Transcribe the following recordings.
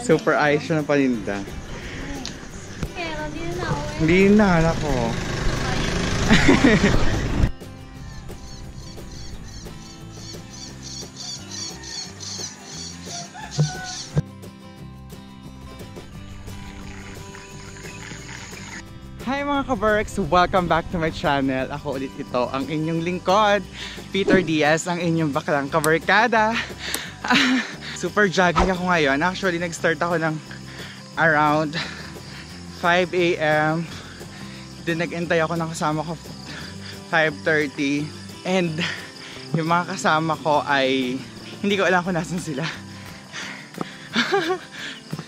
Super ayos siya ng paninda. Pero hindi na ako eh. Hindi na, nako. Hi mga ka-Berks! Welcome back to my channel. Ako ulit ito, ang inyong lingkod, Peter Diaz, ang inyong baklang kabarkada. Super jogging ako ngayon. Actually, nag-start ako ng around 5 AM. Then nag-intay ako ng kasama ko 5:30. And yung mga kasama ko ay hindi ko alam kung nasan sila.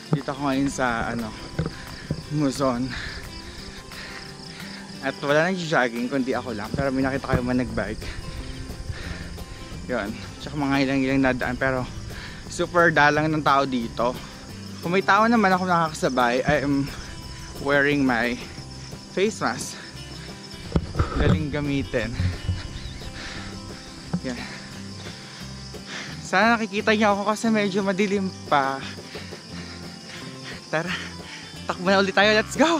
Dito ako ngayon sa Luzon. At wala nang jogging kundi ako lang. Pero may nakita kayo man nag-bike. Yun. Tsaka mga ilang nadaan. Pero super dalang ng tao dito. Kung may tao naman ako nakakasabay, I am wearing my face mask. Galing gamitin. Yan. Sana nakikita niyo ako kasi medyo madilim pa. Tara, takbo na ulit tayo. Let's go!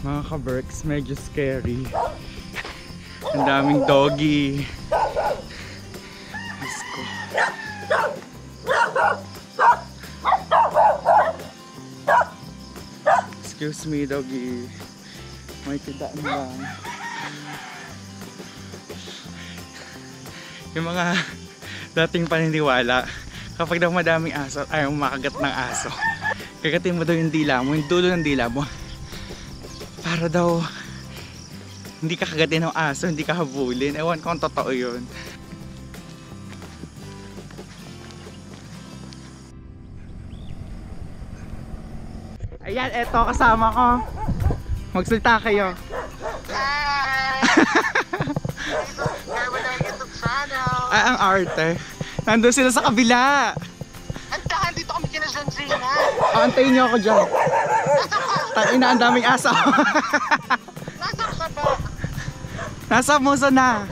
Mga ka-Berks, medyo scary. Ang daming doggy. Diyos ko. Excuse me, doggy. May tindaan lang. Yung mga dating paniniwala, kapag daw madaming aso, ayaw makagat ng aso. Kagatin mo daw yung dila mo, yung dulo ng dila mo. Para daw hindi ka kagatin ng aso, hindi ka habulin. Ewan ko kung totoo yun. Ayan, eto kasama ko. Magsalita kayo. Ay, ang arte. Nandun sila sa kabila. Antahan, dito kami kina Zanzina. Antayin niyo ako dyan. Tangina, ang daming aso. Nasaan ka ba? Nasa Muso na.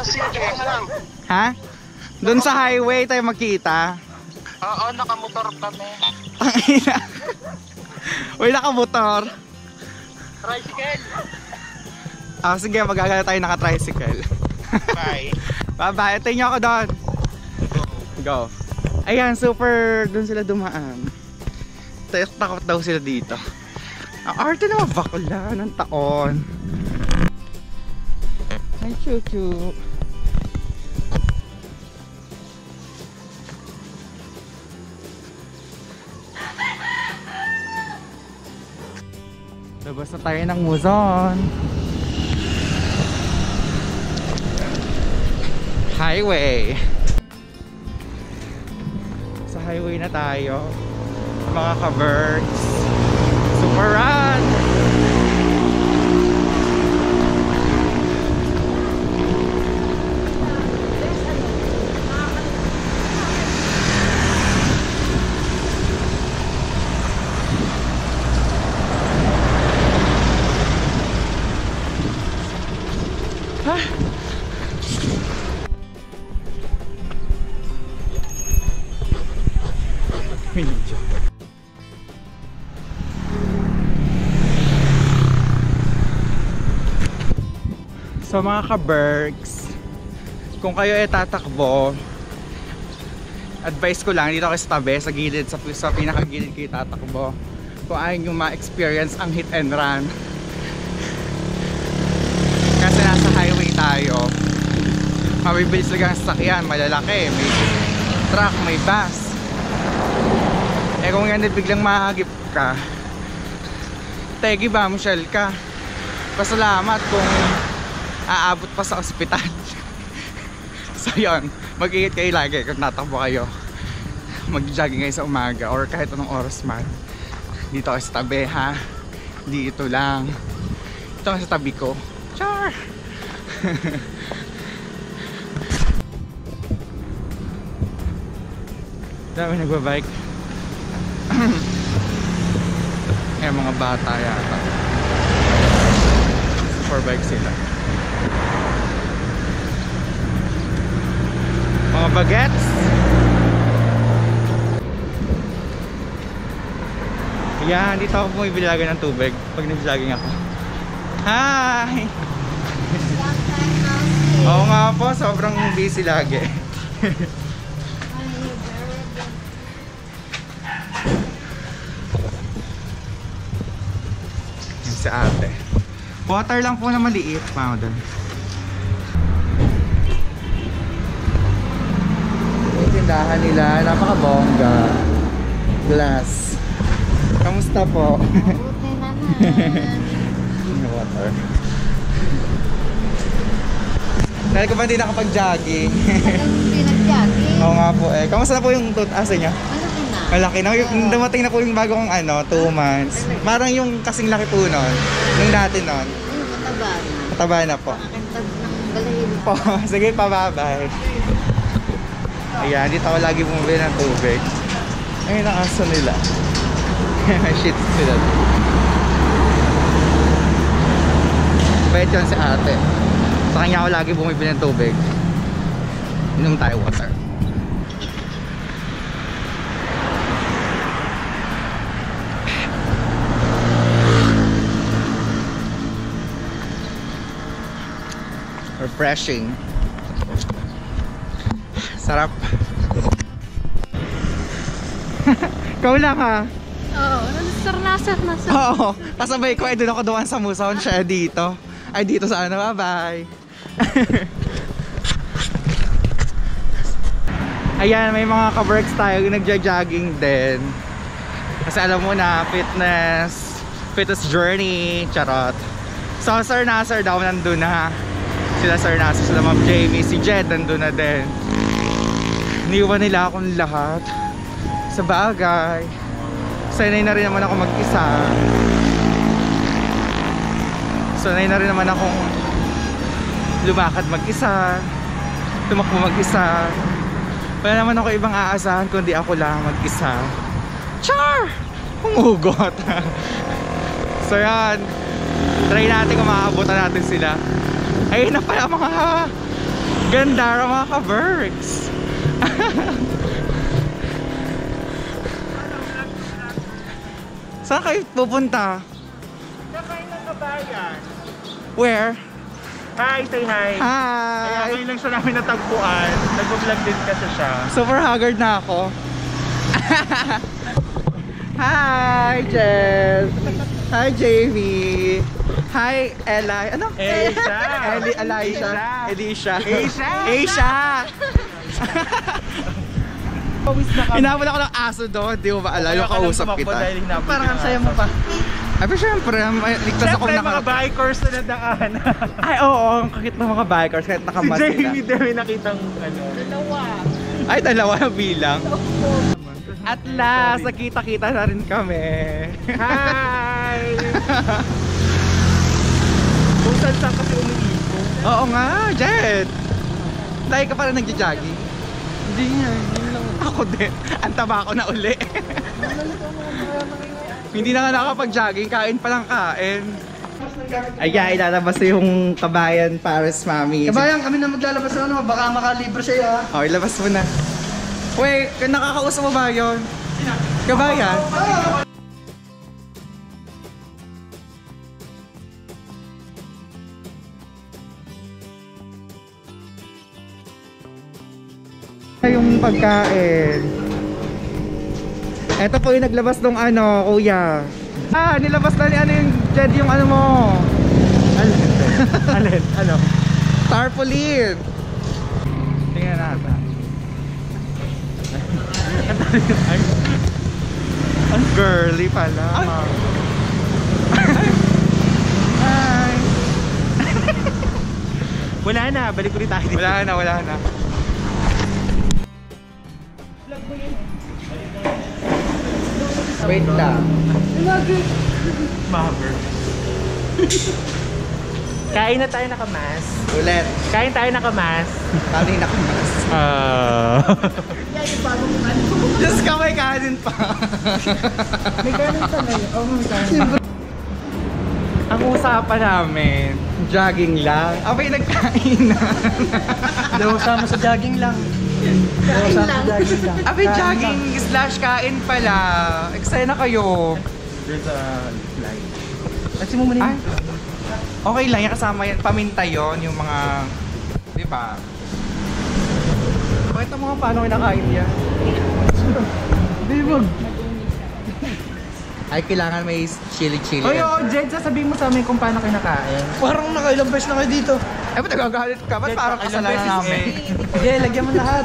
Sige lang. Ha? Doon sa highway tayo magkita. Oo, nakamotor kami. Tangina. Uy, nakamotor. Tricycle. Sige, magagala tayo naka-tricycle. Bye. Bye-bye. Ito nyo ako doon. Go. Ayan, super doon sila dumaan. Takot daw sila dito. Ang arte naman bakla ng taon. Ay, chuchu. Labas na tayo ng Luzon. Highway. Sa highway na tayo. Mga ka-Berks. Super run! So mga ka-Berks, kung kayo ay tatakbo, advice ko lang dito kayo sa tabi, sa gilid, sa pinakagilid kayo tatakbo. Kung ayaw nyo ma-experience ang hit and run, kasi nasa highway tayo, mabibilis lang ang sasakyan, malalaki, may truck, may bus. Eh kung yan biglang mahagip ka, tegi ba, Michelle ka, pasalamat kung aabot pa sa ospital. So yun, mag-iingat kayo lagi kung natakbo kayo. mag-jogging kayo sa umaga or kahit anong oras man, dito kayo sa tabi ha. Dito lang. Ito sa tabi ko. Char! Dami nagbabike. Eh, mga bata yata. Super bike sila. Mga bagets. Yan, dito ako bumibilagan ng tubig pag nag-vlogging ako. Hi! Oo nga po, sobrang busy lagi. Yan si ate. Water lang po na maliit, mga doon. Yung tindahan nila, napaka-bongga. Glass. Kamusta po? Buti naman. Water. Dahil ko ba hindi nakapag-jogging? Hindi nag-jogging. Oo nga po eh. Kamusta na po yung tooth-asa niya? Malaki na. Malaki na. Yung dumating na po yung bagong 2 months. Parang yung kasing laki po nun. Yung dati nun. Yung mataba na. Mataba na po. Pakintag ng balahil. Po. Sige pa, bye-bye. Ayan, dito ako lagi bumibili ng tubig. Ayun ang aso nila. Shit sila. Bait yun si ate. Sa kanya ako lagi bumibili ng tubig. Inom tayo water. Refreshing. Sarap. Ikaw lang ha. Oo, nasar. Oo, kasabay ko ay doon ako dumaan sa Musaon, siya dito. Ay dito sa ano, bye-bye. Ayan, may mga ka-works tayo nagja-jogging din. Kasi alam mo na, fitness journey, charot. So Sir Nasser daw nandun na. Sila Sir Nasser, sila Ma'am Jamie, si Jed nandun na din. Iniwan nila akong lahat. Sa bagay, sanay na rin naman ako mag-isa. Sanay na rin naman akong lumakad mag-isa, tumakbo mag-isa. Wala naman ako ibang aasahan kundi ako lang mag-isa. Char! Humugot. So yan, try natin kung makakabutan natin sila. Ayun na pala mga ganda, mga ka-works. Saan kayo pupunta? Sakay ng kabayan. Where? Hi, say hi. Kaya Hi! ngayon lang siya namin natagpuan. Nag-vlog din kasi siya. Super haggard na ako. Hi, Jess! Hi, Jamie! Hi, Eli. Ano? Elisha! Elisha. Elisha. Elisha! Elisha! Pawis na kami. Hinabol ako ng aso doon. Di mo ba alam? Yung kausap kita. Parang ang saya mo pa. Ay, pero syempre, ligtas akong Siyempre, mga bikers na nadaan. Ay, oo. Ang kakit ng mga bikers kahit Si nakamat sila. Jamie din may nakitang ano. Ay, 2 bilang. At last, nakita-kita na rin kami. Hi! Kung saan kasi umiipo. Oo nga, Jed. Dahil ka pala nagja-jogging. Hindi nga, yun lang. Ako din. Ang taba ko na uli. Hindi na nga nakapag-jogging, kain pa lang kain. Ayan, ilalabas yung Kabayan Paris Mami. Kabayan, kami na maglalabas ng ano, baka makalibre sa'yo ha. Oh, ilabas mo na. Wait, nakakausap mo ba yun? Kabayan? Yung pagkain. Ito po yung naglabas ng ano, kuya. Nilabas na ni ano yung Jed yung ano mo. Alin? Ano? Tarpaulin. Tingnan natin. Ang girly pala. Hi. Wala na, balik ulit tayo dito. Wala na. Wait lang. Maver. Kain na tayo nakamas. Ulit. Kain tayo nakamas. Paano yung nakamas? Diyos ka, may kanin pa. May ganun pa na yun. Oh, may ganun. Ang usapan namin, jogging lang. Abay, nagkain na. Daw sama sa jogging lang. Daw sama sa jogging lang. Abay, jogging / kain pala. Eksena kayo. There's a light. Kasi mo muna Ay, okay lang yan, kasama yan. Paminta yun, yung mga, di ba? Pakita mo nga paano kinakain yan. Di wag. Ay, kailangan may chili-chili. Oy, Jed, sasabihin mo sa amin kung paano kinakain. Parang nakailang beses na kayo dito. Ay, ba't nagagalit ka? Ba't parang Ilang kasalanan beses namin? Sige, lagyan mo lahat.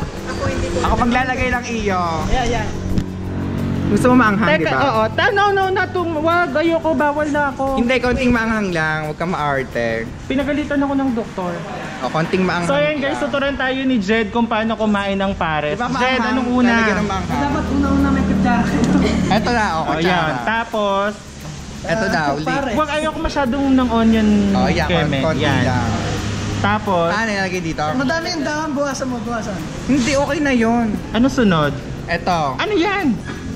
Ako maglalagay lang iyo. Ayan. Gusto mo maanghang, di Teka, ba? oo. No, wag. Ayoko, bawal na ako. Hindi, konting maanghang lang. Huwag kang maarte. Pinagalitan ako ng doktor. O, konting maanghang. So ayan guys, lang. tuturuan tayo ni Jed kung paano kumain ng pares. Di ba Jed, maanghang? anong una? Lalagyan ng maanghang. Dapat una-una may kutsara. Eto na, o, O yan. kutsara. Tapos, Eto na, uli. Pare. wag ayoko masyadong ng onion O, yan, keme. konti Yan. lang. Tapos, Ano nilagay dito? Madami yung dahon, buwasan mo, buwasan. Hindi, okay na yun. ano sunod? Eto, Ano yan?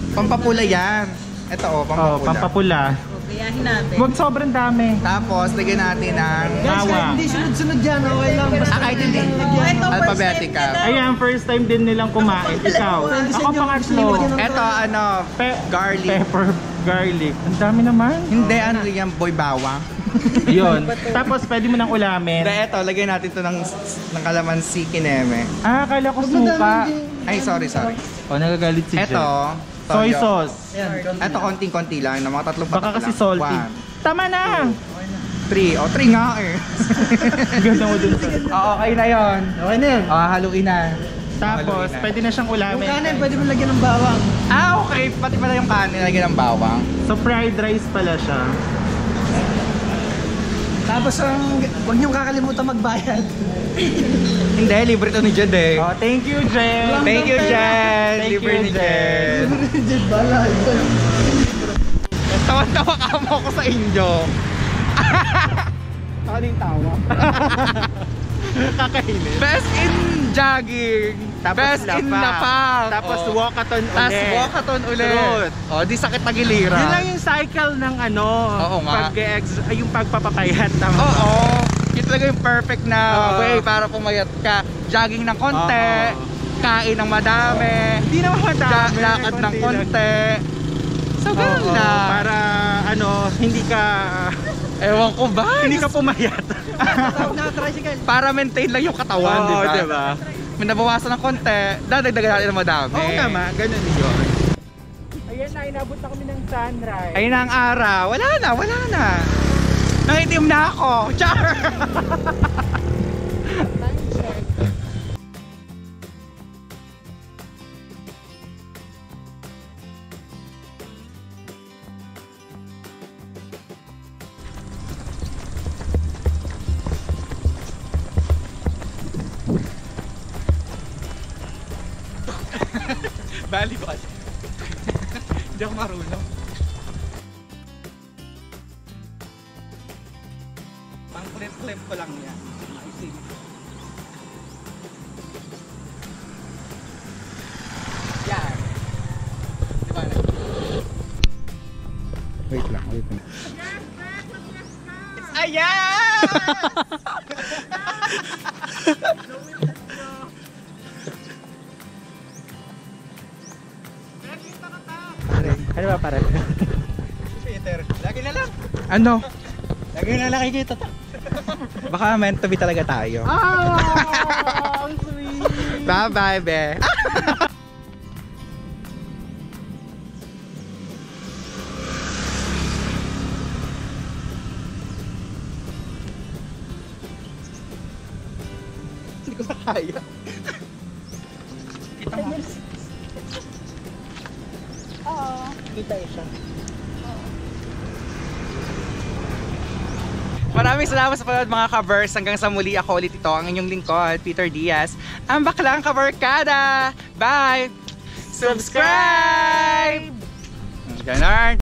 pampapula yan. Eto, o, Oh, pampapula. pampapula. Gayahin natin. Wag sobrang dami. Tapos, lagyan natin ng Guys, Bawang. kahit hindi sunod-sunod yan, okay lang. Basta kahit hindi. Alphabetical. Ayan, first time din nilang kumain. Ikaw. Ako pangatlo. Eto, ano, garlic. Pepper, garlic. Ang dami naman. Hindi, ano yan, boy bawang. Yun. Tapos pwede mo nang ulamin. Hindi, eto, lagyan natin to ng kalamansi kineme. Ah, akala ko suka. Ay, sorry. O, nagagalit si Jed. Eto, Soy toyo. sauce. Eto, konting-konti lang, ng mga tatlong Baka patak kasi lang. salty. 1, Tama na! 3. O, 3 nga eh. Ganda mo dun sa... Oo, okay na yon. Okay na yun. Haluin na. Tapos, Haluin na. pwede na siyang Yung ulamin. kanin, pwede mo lagyan ng bawang. Okay. Pati pala yung kanin, lagyan ng bawang. So, fried rice pala siya. Tapos, huwag niyong kakalimutan magbayad. Hindi, libre to ni Jed eh. Oh, thank you, Jed! Thank you, Jed. Thank Libre you, ni Jed. Jed, bala. Tawa-tawa ka mo ako sa inyo. Ano yung tawa? Kakainis. Best in jogging. Tapos Best in lapang. Tapos Oh. walkathon ulit. Tapos walkathon ulit. Truth. O, di sakit na giliran. Yun lang yung cycle ng ano. Oo nga. Yung pagpapapayat. Tama. Oo. Yun talaga yung perfect na Oo. way para pumayat ka. Jogging ng konti. Oo. Kain ng madami. Hindi naman madami. Lakad ng konti lang. konti. So, ganun Oo, lang. para ano, hindi ka Ewan ko ba? hindi ka pumayat. Tawag na tricycle. Para maintain lang yung katawan, Oo, di ba? diba? May nabawasan ng konti, dadagdagan natin ng madami. Oo naman, ganun yun. Ayan na, inabot na kami ng sunrise. Ayun na ang araw. Wala na. Nangitim na ako. Char! Volleyball. Hindi ako marunong. Pang flip ko lang yan. Yan. Diba na? Wait lang. Ayan! Ano ba pare? Peter, lagi na lang. Ano? Lagi na lang nakikita to. Baka meant to be talaga tayo. Ah, ang sweet. Bye-bye, be. Hindi ko na kaya. Kita mo. Kita siya. Maraming salamat sa panood mga kabers. Hanggang sa muli, ako ulit ito, ang inyong lingkod, Peter Diaz, ang baklang kabarkada. Bye! Subscribe! Ganon.